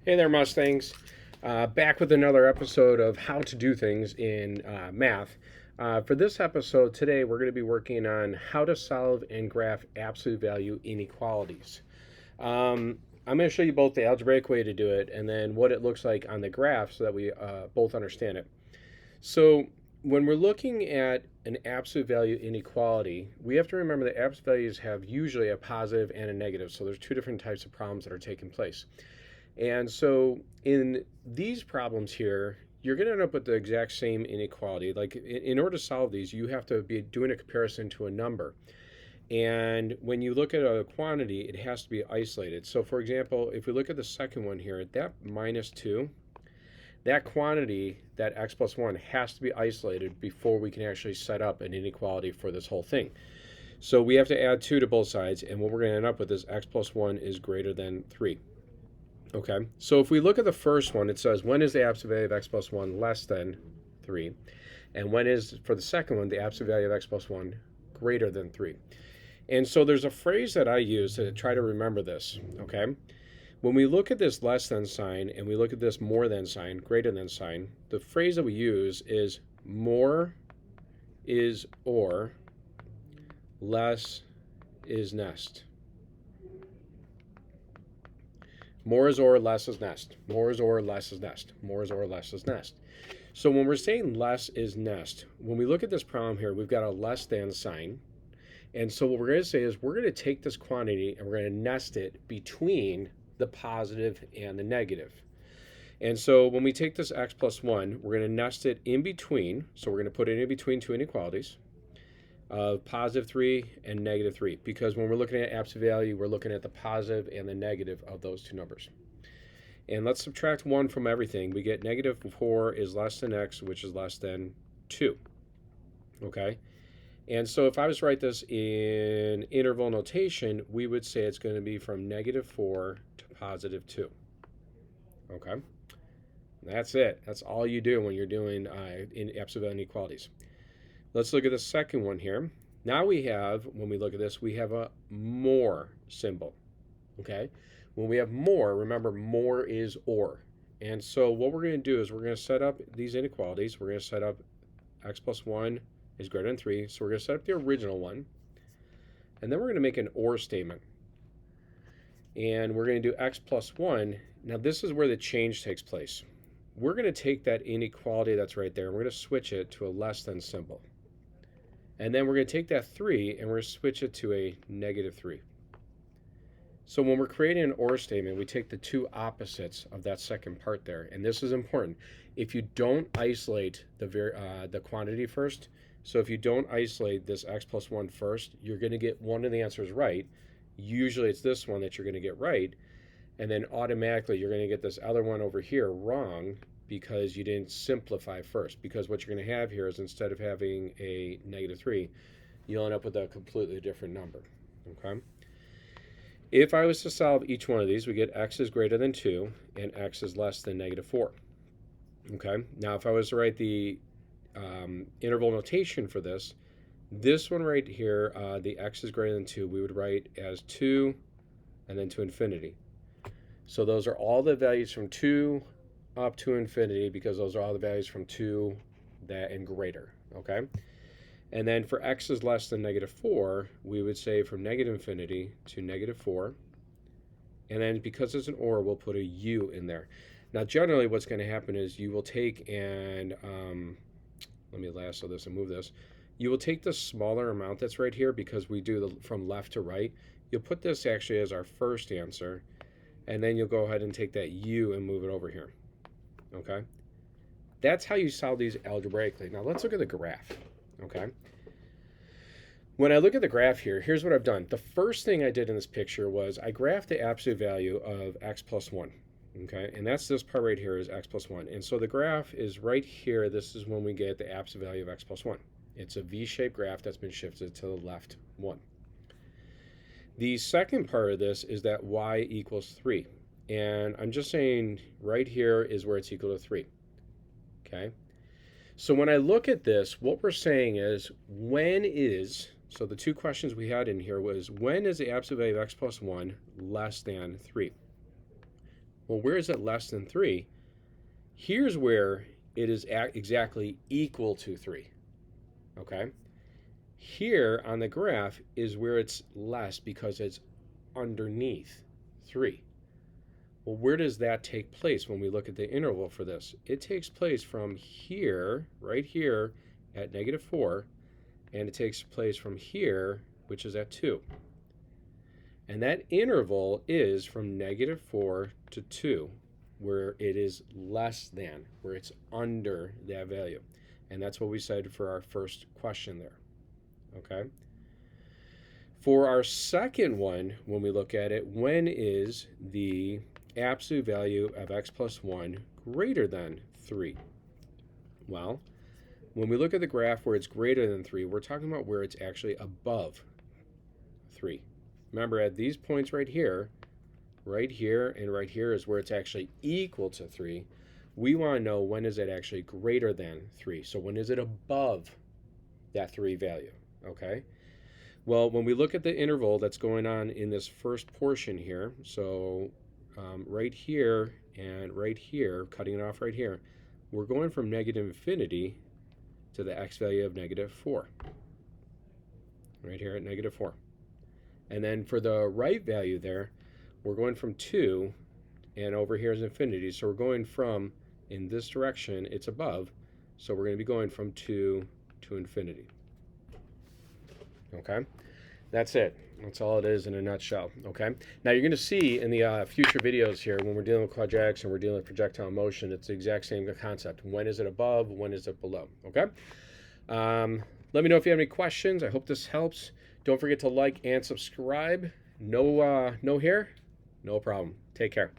Hey there, Mustangs. Back with another episode of How to Do Things in Math. For this episode today, we're going to be working on how to solve and graph absolute value inequalities. I'm going to show you both the algebraic way to do it and then what it looks like on the graph so that we both understand it. So when we're looking at an absolute value inequality, we have to remember that absolute values have usually a positive and a negative. So there's two different types of problems that are taking place. And so in these problems here, you're going to end up with the exact same inequality. Like in order to solve these, you have to be doing a comparison to a number. And when you look at a quantity, it has to be isolated. So for example, if we look at the second one here, that minus 2, that quantity, that x plus 1, has to be isolated before we can actually set up an inequality for this whole thing. So we have to add 2 to both sides, and what we're going to end up with is x plus 1 is greater than 3. Okay, so if we look at the first one, it says when is the absolute value of x plus 1 less than 3? And when is, for the second one, the absolute value of x plus 1 greater than 3? And so there's a phrase that I use to try to remember this, okay? When we look at this less than sign and we look at this more than sign, greater than sign, the phrase that we use is more is or, less is nest. More is or, less is nest. More is or, less is nest. More is or, less is nest. So when we're saying less is nest, when we look at this problem here, we've got a less than sign. And so what we're going to say is we're going to take this quantity and we're going to nest it between the positive and the negative. And so when we take this x plus 1, we're going to nest it in between. So we're going to put it in between two inequalities of positive 3 and negative 3, because when we're looking at absolute value, we're looking at the positive and the negative of those two numbers. And let's subtract 1 from everything. We get negative 4 is less than x, which is less than 2. Okay? And so if I was to write this in interval notation, we would say it's going to be from negative 4 to positive 2. Okay? That's it. That's all you do when you're doing in absolute value inequalities. Let's look at the second one here. Now we have, when we look at this, we have a more symbol, okay? When we have more, remember more is or. And so what we're going to do is we're going to set up these inequalities. We're going to set up x plus 1 is greater than 3. So we're going to set up the original one. And then we're going to make an or statement. And we're going to do x plus 1. Now this is where the change takes place. We're going to take that inequality that's right there and we're going to switch it to a less than symbol. And then we're going to take that 3 and we're going to switch it to a negative 3. So when we're creating an or statement, we take the two opposites of that second part there. And this is important. If you don't isolate the quantity first, so if you don't isolate this x plus 1 first, you're going to get one of the answers right. Usually it's this one that you're going to get right. And then automatically you're going to get this other one over here wrong, because you didn't simplify first. Because what you're going to have here is instead of having a negative 3, you'll end up with a completely different number. Okay? If I was to solve each one of these, we get x is greater than 2 and x is less than negative 4. Okay? Now if I was to write the interval notation for this one right here, the x is greater than 2, we would write as 2 and then to infinity. So those are all the values from 2 up to infinity, because those are all the values from 2 that and greater, okay? And then for x is less than negative 4, we would say from negative infinity to negative 4. And then because it's an or, we'll put a u in there. Now generally what's going to happen is you will take and, let me lasso this and move this. You will take the smaller amount that's right here, because we do from left to right. You'll put this actually as our first answer, and then you'll go ahead and take that u and move it over here. Okay, that's how you solve these algebraically. Now let's look at the graph. Okay, when I look at the graph here, here's what I've done. The first thing I did in this picture was I graphed the absolute value of x plus 1. Okay, and that's this part right here is x plus 1. And so the graph is right here. This is when we get the absolute value of x plus 1. It's a v-shaped graph that's been shifted to the left 1. The second part of this is that y equals 3. And I'm just saying right here is where it's equal to 3. Okay? So when I look at this, what we're saying is when is, so the two questions we had in here was when is the absolute value of x plus 1 less than 3? Well, where is it less than 3? Here's where it is exactly equal to 3. Okay? Here on the graph is where it's less because it's underneath 3. Well, where does that take place when we look at the interval for this? It takes place from here, right here, at -4, and it takes place from here, which is at 2. And that interval is from -4 to 2, where it is less than, where it's under that value. And that's what we said for our first question there. Okay? For our second one, when we look at it, when is the absolute value of x plus 1 greater than 3? Well, when we look at the graph where it's greater than 3, we're talking about where it's actually above 3. Remember, at these points right here, and right here is where it's actually equal to 3. We want to know when is it actually greater than 3. So when is it above that 3 value? Okay? Well, when we look at the interval that's going on in this first portion here, so right here and right here, cutting it off right here, we're going from -infinity to the x value of -4. Right here at -4. And then for the right value there, we're going from 2, and over here is infinity. So we're going from, in this direction, it's above. So we're going to be going from 2 to infinity. Okay? That's it. That's all it is in a nutshell. Okay? Now you're going to see in the future videos here, when we're dealing with quadratics and we're dealing with projectile motion, it's the exact same concept. When is it above? When is it below? Okay? Let me know if you have any questions. I hope this helps. Don't forget to like and subscribe. No hair? No problem. Take care.